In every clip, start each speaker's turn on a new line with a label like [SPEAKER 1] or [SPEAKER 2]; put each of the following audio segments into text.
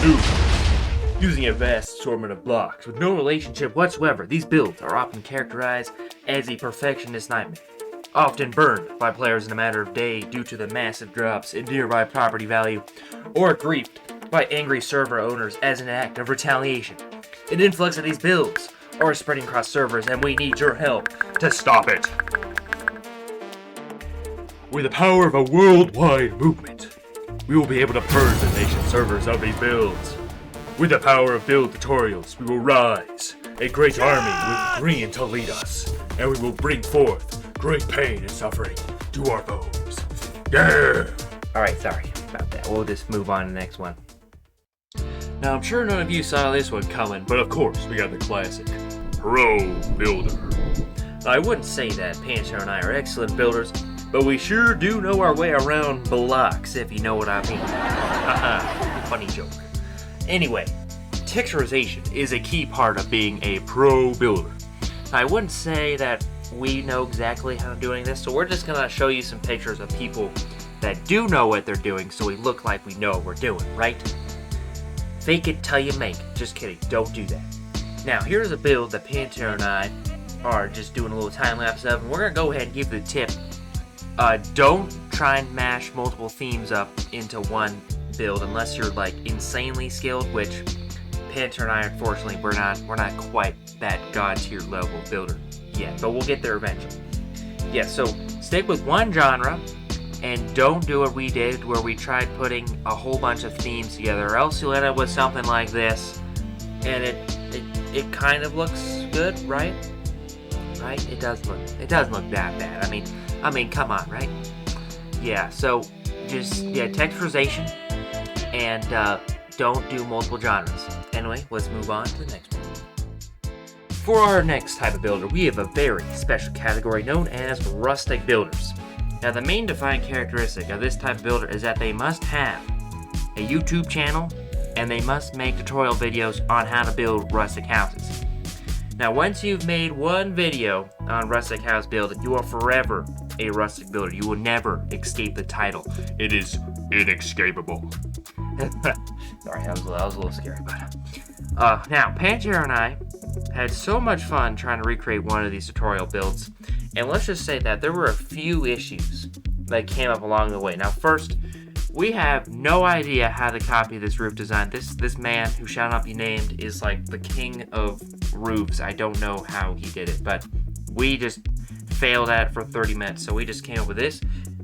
[SPEAKER 1] 2. Using a vast assortment of blocks with no relationship whatsoever, these builds are often characterized as a perfectionist nightmare, often burned by players in a matter of days due to the massive drops in nearby property value, or griefed by angry server owners as an act of retaliation. An influx of these builds are spreading across servers, and we need your help to stop it. With the power of a worldwide movement, we will be able to purge the nation's servers of these builds. With the power of build tutorials, we will rise, a great army with green to lead us, and we will bring forth great pain and suffering to our foes. Yeah! Alright, sorry about that. We'll just move on to the next one. Now, I'm sure none of you saw this one coming, but of course, we got the classic Pro Builder. Now, I wouldn't say that Pancho and I are excellent builders, but we sure do know our way around blocks, if you know what I mean. Haha, funny joke. Anyway, texturization is a key part of being a pro builder. I wouldn't say that we know exactly how to do any of this, so we're just gonna show you some pictures of people that do know what they're doing, so we look like we know what we're doing, right? Fake it till you make it. Just kidding, don't do that. Now, here's a build that Pantera and I are just doing a little time lapse of, and we're gonna go ahead and give the tip. Don't try and mash multiple themes up into one build unless you're like insanely skilled, which Pantera and I, unfortunately, we're not quite that god tier level builder yet, but we'll get there eventually. Yeah, so stick with one genre and don't do what we did where we tried putting a whole bunch of themes together, or else you'll end up with something like this, and it kind of looks good, right? Right? It doesn't look that bad. I mean, come on, right? Yeah, so just texturization. And don't do multiple genres. Anyway, let's move on to the next one. For our next type of builder, we have a very special category known as Rustic Builders. Now, the main defining characteristic of this type of builder is that they must have a YouTube channel and they must make tutorial videos on how to build rustic houses. Now, once you've made one video on rustic house building, you are forever a rustic builder. You will never escape the title. It is inescapable. Sorry, that was a little scary, but now Pantera and I had so much fun trying to recreate one of these tutorial builds, and let's just say that there were a few issues that came up along the way. Now, first, we have no idea how to copy this roof design. This man, who shall not be named, is like the king of roofs. I don't know how he did it, but we just failed at it for 30 minutes, so we just came up with this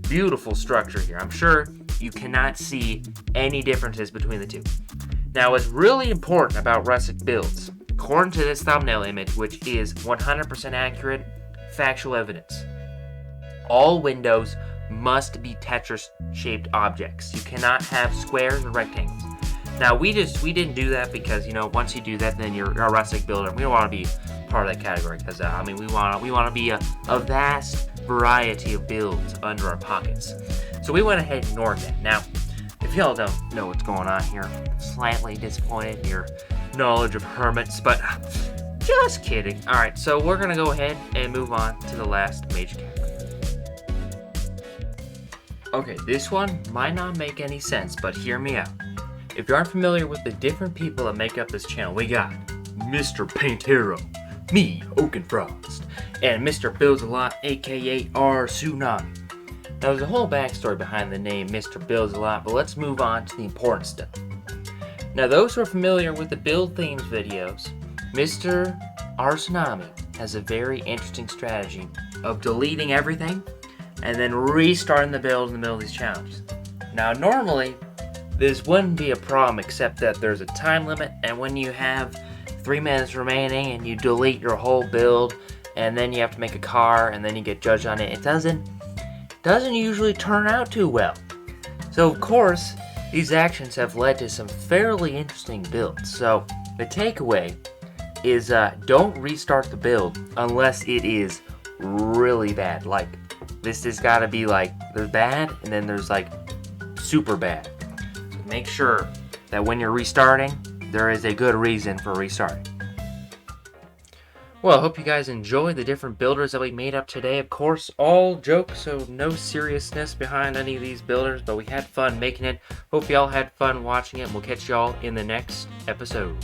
[SPEAKER 1] beautiful structure here. I'm sure you cannot see any differences between the two. Now, what's really important about rustic builds, according to this thumbnail image, which is 100% accurate, factual evidence, all windows must be Tetris-shaped objects. You cannot have squares or rectangles. Now, we didn't do that because, once you do that, then you're a rustic builder. We don't want to be part of that category because, we want to be a vast variety of builds under our pockets. So we went ahead and ignored that. Now, if y'all don't know what's going on here, I'm slightly disappointed in your knowledge of hermits, but just kidding. All right, so we're going to go ahead and move on to the last major category. Okay, this one might not make any sense, but hear me out. If you aren't familiar with the different people that make up this channel, we got Mr. Pantero, me, Oakenfrost, and Mr. Builds a Lot, aka R Tsunami. Now, there's a whole backstory behind the name Mr. Builds a Lot, but let's move on to the important stuff. Now, those who are familiar with the build themes videos, Mr. R Tsunami has a very interesting strategy of deleting everything and then restarting the build in the middle of these challenges. Now, normally, this wouldn't be a problem except that there's a time limit, and when you have 3 minutes remaining and you delete your whole build, and then you have to make a car, and then you get judged on it, it doesn't usually turn out too well. So, of course, these actions have led to some fairly interesting builds. So, the takeaway is don't restart the build unless it is really bad. Like, this has got to be like, there's bad, and then there's like super bad. So make sure that when you're restarting, there is a good reason for restarting.
[SPEAKER 2] Well, I hope you guys enjoy the different builders that we made up today. Of course, all jokes, so no seriousness behind any of these builders, but we had fun making it. Hope y'all had fun watching it, and we'll catch y'all in the next episode.